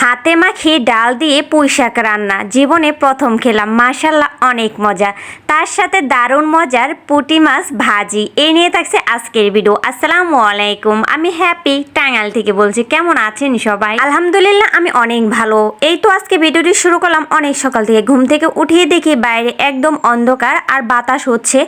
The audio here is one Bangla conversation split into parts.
হাতে মাখিয়ে ডাল দিয়ে পুঁইশাক রান্না জীবনে প্রথম খেলাম, মাশাল্লাহ অনেক মজা। তার সাথে দারুণ মজার পুঁটি মাছ ভাজি। এই নিয়ে থাকছে আজকের ভিডিও। আসসালামু আলাইকুম, আমি হ্যাপি টাঙ্গাইল থেকে বলছি। কেমন আছেন সবাই? আলহামদুলিল্লাহ আমি অনেক ভালো। এই তো আজকে ভিডিওটি শুরু করলাম অনেক সকাল থেকে। ঘুম থেকে উঠিয়ে দেখি বাইরে একদম অন্ধকার আর বাতাস হচ্ছে,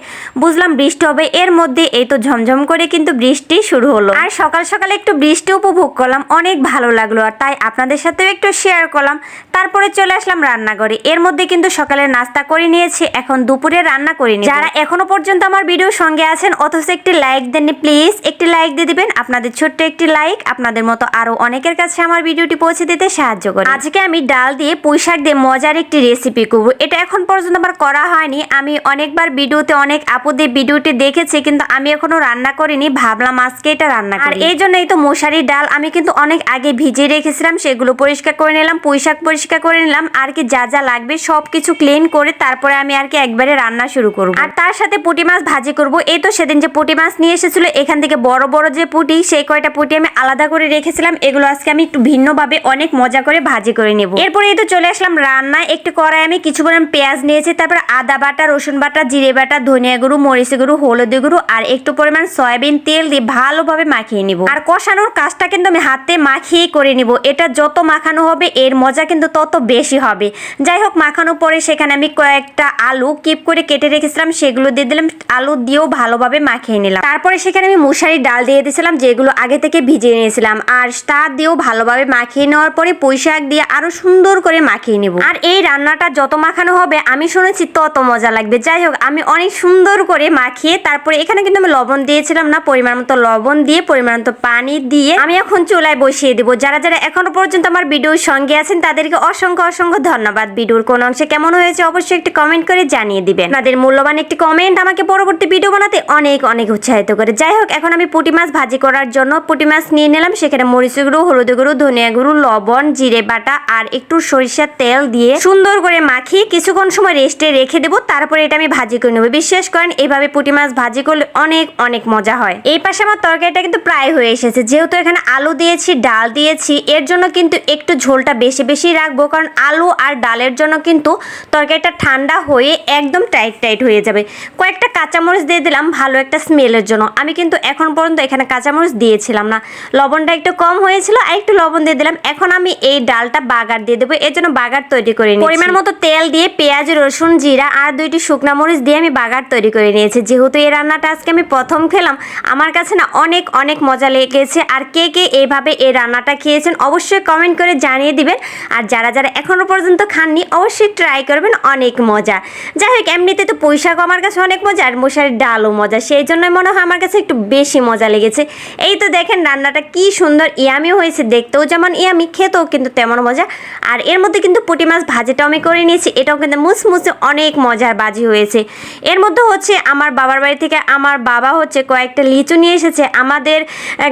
বুঝলাম বৃষ্টি হবে। এর মধ্যে এই তো ঝমঝম করে কিন্তু বৃষ্টি শুরু হলো। আর সকাল সকালে একটু বৃষ্টি উপভোগ করলাম, অনেক ভালো লাগলো। আর তাই আপনাদের সাথেও একটু শেয়ার করলাম। তারপরে চলে আসলাম রান্নাঘরে। এর মধ্যে কিন্তু সকালে নাস্তা করে নিয়েছি, এখন দুপুরে রান্না করে নিয়েছি। যারা এখনো পর্যন্ত আমার ভিডিওর সঙ্গে আছেন অথচ একটি লাইক দেননি, প্লিজ একটি লাইক দিয়ে দিবেন। আপনাদের ছোট্ট একটি লাইক আপনাদের মতো আরো অনেকের কাছে আমার ভিডিওটি পৌঁছে দিতে সাহায্য করে। আজকে আমি ডাল দিয়ে পুঁইশাক দিয়ে মজার একটি রেসিপি করব। এটা এখন পর্যন্ত আমার করা হয়নি। আমি অনেকবার ভিডিওতে অনেক আপুদের ভিডিওটি দেখেছি, কিন্তু আমি এখনো রান্না করিনি। ভাবলাম আজকে এটা রান্না করি। আর এই জন্যই তো মশারির ডাল আমি কিন্তু অনেক আগে ভিজিয়ে রেখেছিলাম, সেগুলো পরিষ্কার করে নিলাম, পুঁইশাক পরিষ্কার করে নিলাম, আর কি যা যা লাগবে সবকিছু ক্লিন করে তারপরে আমি আর কি একবারে রান্না শুরু করব। আর তার সাথে পুঁটি মাছ ভাজি করব। এই তো সেদিন যে পুঁটি মাছ নিয়ে এসেছিল, এখান থেকে বড় বড় যে পুঁটি, সেই কয়টা পুঁটি আমি আলাদা করে রেখেছিলাম। এগুলো আজকে আমি একটু ভিন্নভাবে অনেক মজা করে ভাজি করে নেব। এরপরে এই তো চলে আসলাম রান্নায়। একটু কড়াই আমি কিছু পরিমাণ পেঁয়াজ নিয়েছি, তারপর আদা বাটা, রসুন বাটা, জিরে বাটা, ধনিয়া গুঁড়ো, মরিচ গুঁড়ো, হলুদ গুঁড়ো আর একটু পরিমাণ সয়াবিন তেল দিয়ে ভালোভাবে মাখিয়ে নিব। আর কষানোর কাজটা কিন্তু আমি হাতে মাখিয়ে করে নিব। এটা যত মাখানো হবে এর মজা কিন্তু তত বেশি হবে। যাই হোক, মাখানোর পরে সেখানে আমি কয়েকটা আলু কিপ করে কেটে রেখেছিলাম, সেগুলো দিয়ে দিলাম। আলু দিয়েও ভালোভাবে মাখিয়ে নিলাম। তারপরে সেখানে আমি মশারির ডাল দিয়ে দিয়েছিলাম, যেগুলো আগে থেকে ভিজিয়ে নিয়েছিলাম। আর তা দিয়েও ভালোভাবে মাখিয়ে নেওয়ার পরে পুঁইশাক দিয়ে আরো সুন্দর করে মাখিয়ে নিব। আর এই রান্নাটা যত মাখানো হবে আমি শুনেছি তত মজা লাগবে। যাই হোক, আমি অনেক সুন্দর করে মাখিয়ে তারপরে এখানে কিন্তু আমি লবণ দিয়েছিলাম না, পরিমাণ মতো লবণ দিয়ে পরিমাণ মতো পানি দিয়ে আমি এখন চুলায় বসিয়ে দেবো। যারা যারা এখনো পর্যন্ত আমার ভিডিওর সঙ্গে আছেন তাদেরকে অসংখ্য অসংখ্য ধন্যবাদ। ভিডিওর কোন অংশে কেমন হয়েছে অবশ্যই একটি কমেন্ট করে জানিয়ে দিবেন। আপনাদের মূল্যবান একটি কমেন্ট আমাকে পরবর্তী ভিডিও বানাতে অনেক অনেক উৎসাহিত করে। যাই হোক, এখন আমি পুঁটি মাছ ভাজি করার জন্য পুঁটি মাছ নিয়ে নিলাম। সেখানে মরিচ গুঁড়ো, হলুদ গুঁড়ো, ধনিয়া গুঁড়ো, লবণ, জিরে বাটা আর একটু সরিষার তেল দিয়ে সুন্দর করে মাখিয়ে কিছুক্ষণ সময় রেস্টে রেখে দেবো। তারপরে এটা আমি ভাজি করে নেবো। বিশ্বাস করেন এইভাবে পুঁটি মাছ ভাজি করলে অনেক অনেক মজা হয়। এই পাশে আমার তরকারিটা কিন্তু প্রায় হয়ে এসেছে। যেহেতু এখানে আলু দিয়েছি, ডাল দিয়েছি, এর জন্য কিন্তু একটু ঝোলটা বেশি বেশি রাখবো, কারণ আলু আর ডালের জন্য কিন্তু তরকারিটা ঠান্ডা হয়ে একদম টাইট টাইট হয়ে যাবে। কয়েকটা কাঁচামরিচ দিয়ে দিলাম ভালো একটা স্মেলের জন্য। আমি কিন্তু এখন পর্যন্ত এখানে কাঁচামরিচ দিয়েছিলাম না, লবণটা একটু কম হয়েছিল, আর একটু লবণ দিয়ে দিলাম। এখন আমি এই ডালটা বাগার দিয়ে দেবো, এর জন্য বাগার তৈরি করে নিয়েছি। পরিমাণ মতো তেল দিয়ে পেঁয়াজ, রসুন, জিরা আর 2টি শুকনা মরিচ দিয়ে আমি বাগার তৈরি করে নিয়েছি। যেহেতু এই রান্নাটা আজকে আমি প্রথম খেলাম, আমার কাছে না অনেক অনেক মজা লেগেছে। আর কে কে এইভাবে এই রান্নাটা খেয়েছেন অবশ্যই কমেন্ট করে জানিয়ে দিবেন। আর যারা যারা এখনো পর্যন্ত খাননি অবশ্যই ট্রাই করবেন, অনেক মজা। যাই হোক, এমনিতে তো পুঁইশাকও আমার কাছে অনেক মজা আর মশারির ডালও মজা, সেই জন্য মনে হয় আমার কাছে একটু বেশি মজা লেগেছে। এই তো দেখেন রান্নাটা কি সুন্দর ইয়ামিও হয়েছে, দেখতেও যেমন ইয়ামি, খেতেও কিন্তু তেমন মজা। আর এর মধ্যে কিন্তু পুঁটি মাছ ভাজিটাও আমি করে নিয়েছি, এটাও কিন্তু মুসমুসে অনেক মজার ভাজি হয়েছে। এর মধ্যে হচ্ছে আমার বাবার বাড়ি থেকে আমার বাবা হচ্ছে কয়েকটা লিচু নিয়ে এসেছে। আমাদের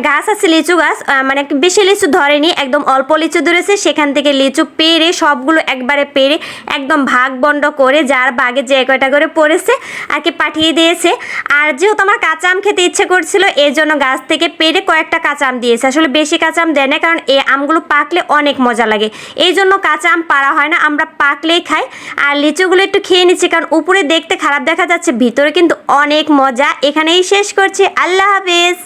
গাছ আছে, লিচু গাছ, মানে বেশি লিচু ধরেনি, একদম অল্প লিচু ধরেছে। সেখান থেকে লিচু পেরে সবগুলো একবারে পেরে একদম ভাগ বন্ড করে যার ভাগে যে কয়টা করে পড়েছে আর কি পাঠিয়ে দিয়েছে। আর যেহেতু আমার কাঁচা আম খেতে ইচ্ছে করছিল, এই জন্য গাছ থেকে পেরে কয়েকটা কাঁচা আম দিয়েছে। আসলে বেশি কাঁচা আম দেয় না, কারণ এই আমগুলো পাকলে অনেক মজা লাগে, এই জন্য কাঁচা আম পাড়া হয় না, আমরা পাকলেই খাই। আর লিচুগুলো একটু খেয়ে নিচ্ছি, কারণ উপরে দেখতে খারাপ দেখা যাচ্ছে, ভিতরে কিন্তু অনেক মজা। এখানেই শেষ করছি, আল্লাহ হাফেজ।